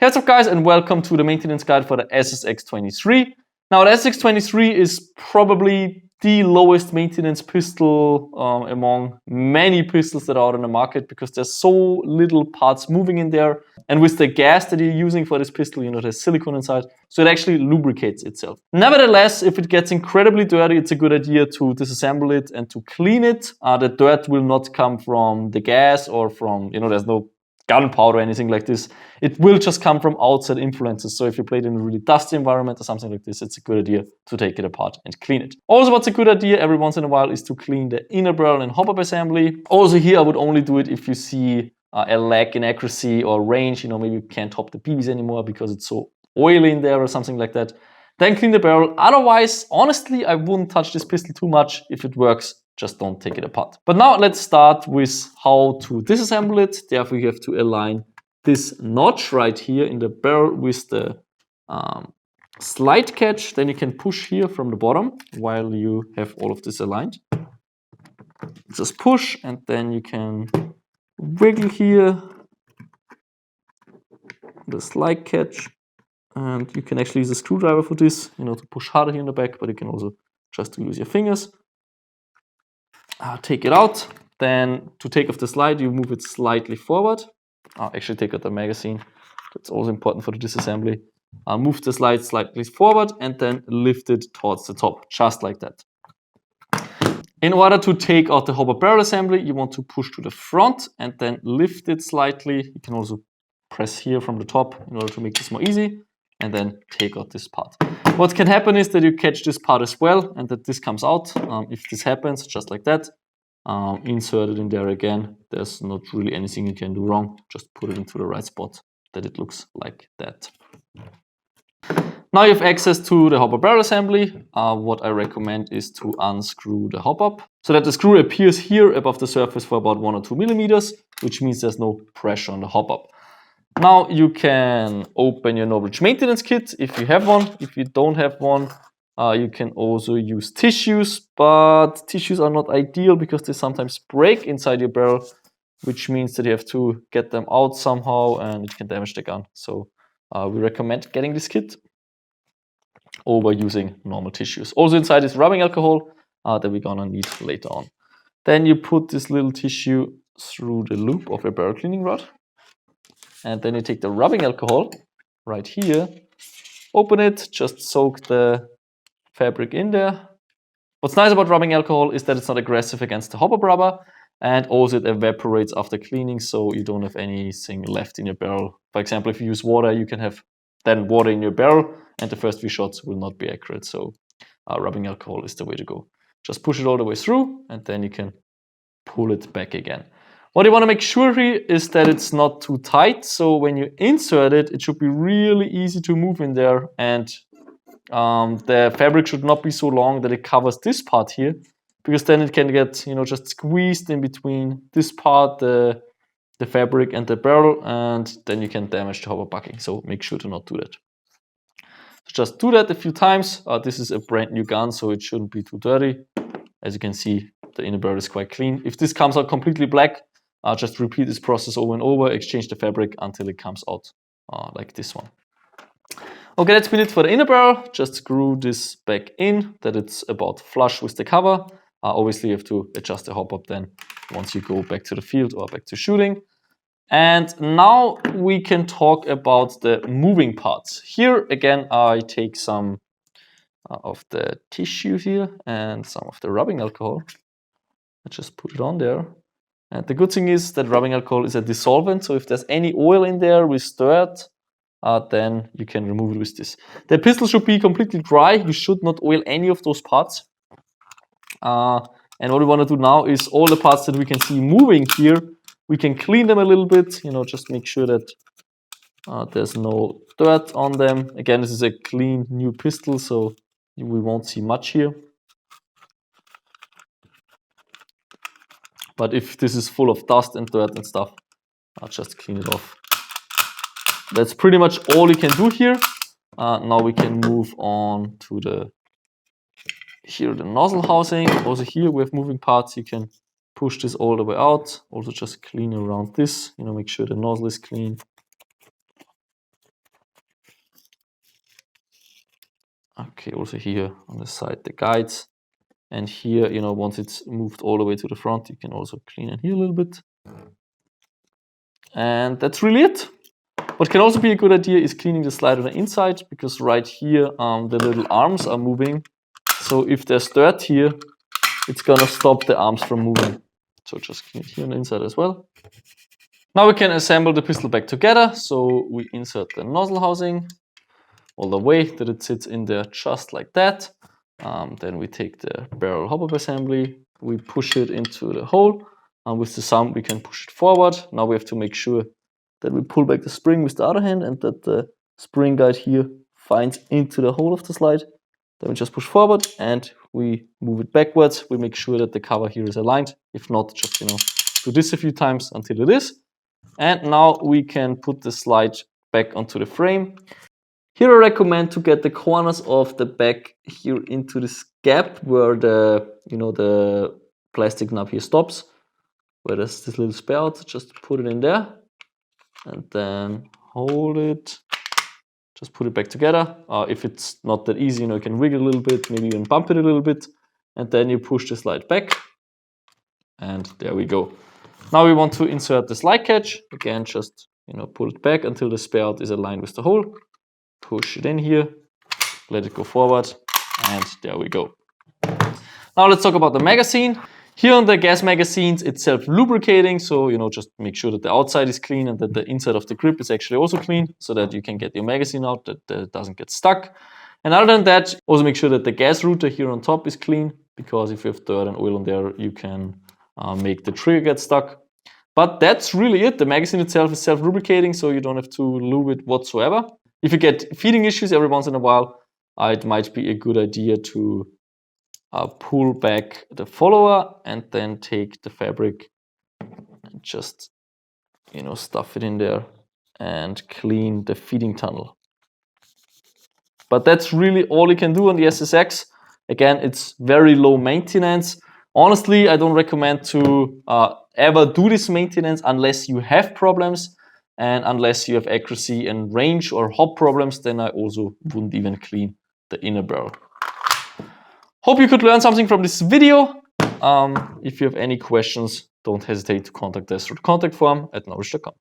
Hey, what's up guys, and welcome to the maintenance guide for the SSX-23. Now the SSX-23 is probably the lowest maintenance pistol among many pistols that are out on the market because there's so little parts moving in there. And with the gas that you're using for this pistol, you know, there's silicone inside, so it actually lubricates itself. Nevertheless, if it gets incredibly dirty, it's a good idea to disassemble it and to clean it. The dirt will not come from the gas or from, you know, there's no gunpowder or anything like this. It will just come from outside influences. So if you play it in a really dusty environment or something like this, it's a good idea to take it apart and clean it. Also, what's a good idea every once in a while is to clean the inner barrel and hop-up assembly. Also here, I would only do it if you see a lack in accuracy or range. You know, maybe you can't top the BBs anymore because it's so oily in there or something like that. Then clean the barrel. Otherwise, honestly, I wouldn't touch this pistol too much. If it works, just don't take it apart. But now let's start with how to disassemble it. Therefore, you have to align this notch right here in the barrel with the slide catch. Then you can push here from the bottom while you have all of this aligned. Just push, and then you can wiggle here the slide catch. And you can actually use a screwdriver for this, you know, to push harder here in the back, but you can also just use your fingers. Take it out. Then to take off the slide, you move it slightly forward. Actually take out the magazine. That's also important for the disassembly. Move the slide slightly forward and then lift it towards the top, just like that. In order to take out the hopper barrel assembly, you want to push to the front and then lift it slightly. You can also press here from the top in order to make this more easy, and then take out this part. What can happen is that you catch this part as well and that this comes out. If this happens, just like that, insert it in there again. There's not really anything you can do wrong. Just put it into the right spot that it looks like that. Now you have access to the hopper barrel assembly. What I recommend is to unscrew the hop up so that the screw appears here above the surface for about 1 or 2 millimeters, which means there's no pressure on the hop up. Now you can open your NOVRITSCH maintenance kit if you have one. If you don't have one, you can also use tissues, but tissues are not ideal because they sometimes break inside your barrel, which means that you have to get them out somehow and it can damage the gun. So we recommend getting this kit over using normal tissues. Also inside is rubbing alcohol that we're gonna need later on. Then you put this little tissue through the loop of a barrel cleaning rod. And then you take the rubbing alcohol right here, open it, just soak the fabric in there. What's nice about rubbing alcohol is that it's not aggressive against the hop-up rubber, and also it evaporates after cleaning, so you don't have anything left in your barrel. For example, if you use water, you can have then water in your barrel, and the first few shots will not be accurate. So rubbing alcohol is the way to go. Just push it all the way through, and then you can pull it back again. What you want to make sure here is that it's not too tight. So when you insert it, it should be really easy to move in there. And the fabric should not be so long that it covers this part here, because then it can get, you know, just squeezed in between this part, the fabric and the barrel, and then you can damage the hopper backing. So make sure to not do that. So just do that a few times. This is a brand new gun, so it shouldn't be too dirty. As you can see, the inner barrel is quite clean. If this comes out completely black, just repeat this process over and over, exchange the fabric until it comes out like this one. Okay, that's been it for the inner barrel. Just screw this back in, that it's about flush with the cover. Obviously, you have to adjust the hop up then once you go back to the field or back to shooting. And now we can talk about the moving parts. Here, again, I take some of the tissue here and some of the rubbing alcohol. I just put it on there. And the good thing is that rubbing alcohol is a dissolvent, so if there's any oil in there with dirt, then you can remove it with this. The pistol should be completely dry. You should not oil any of those parts. And what we want to do now is all the parts that we can see moving here, we can clean them a little bit, you know, just make sure that there's no dirt on them. Again, this is a clean new pistol, so we won't see much here. But if this is full of dust and dirt and stuff, I'll just clean it off. That's pretty much all you can do here. Now we can move on to the nozzle housing. Also here we have moving parts. You can push this all the way out. Also just clean around this, you know, make sure the nozzle is clean. Okay, also here on the side, the guides. And here, you know, once it's moved all the way to the front, you can also clean it here a little bit. And that's really it. What can also be a good idea is cleaning the slide on the inside, because right here, the little arms are moving. So if there's dirt here, it's gonna stop the arms from moving. So just clean it here on the inside as well. Now we can assemble the pistol back together. So we insert the nozzle housing all the way that it sits in there just like that. Then we take the barrel hop-up assembly, we push it into the hole, and with the thumb we can push it forward. Now we have to make sure that we pull back the spring with the other hand and that the spring guide here finds into the hole of the slide. Then we just push forward and we move it backwards. We make sure that the cover here is aligned. If not, just, you know, do this a few times until it is. And now we can put the slide back onto the frame. Here I recommend to get the corners of the back here into this gap where the, you know, the plastic nub here stops, where there's this little spare out. Just put it in there and then hold it. Just put it back together. If it's not that easy, you know, you can wiggle a little bit, maybe even bump it a little bit, and then you push the slide back. And there we go. Now we want to insert the slide catch. Again, just, you know, pull it back until the spare out is aligned with the hole. Push it in here, let it go forward, and there we go. Now let's talk about the magazine. Here on the gas magazines, it's self-lubricating, so, you know, just make sure that the outside is clean and that the inside of the grip is actually also clean, so that you can get your magazine out, that it doesn't get stuck. And other than that, also make sure that the gas router here on top is clean, because if you have dirt and oil on there, you can make the trigger get stuck. But that's really it. The magazine itself is self-lubricating, so you don't have to lube it whatsoever. If you get feeding issues every once in a while, it might be a good idea to pull back the follower and then take the fabric and just, you know, stuff it in there and clean the feeding tunnel. But that's really all you can do on the SSX. Again, it's very low maintenance. Honestly, I don't recommend to ever do this maintenance unless you have problems. And unless you have accuracy and range or hop problems, then I also wouldn't even clean the inner barrel. Hope you could learn something from this video. If you have any questions, don't hesitate to contact us through the contact form at NOVRITSCH.com.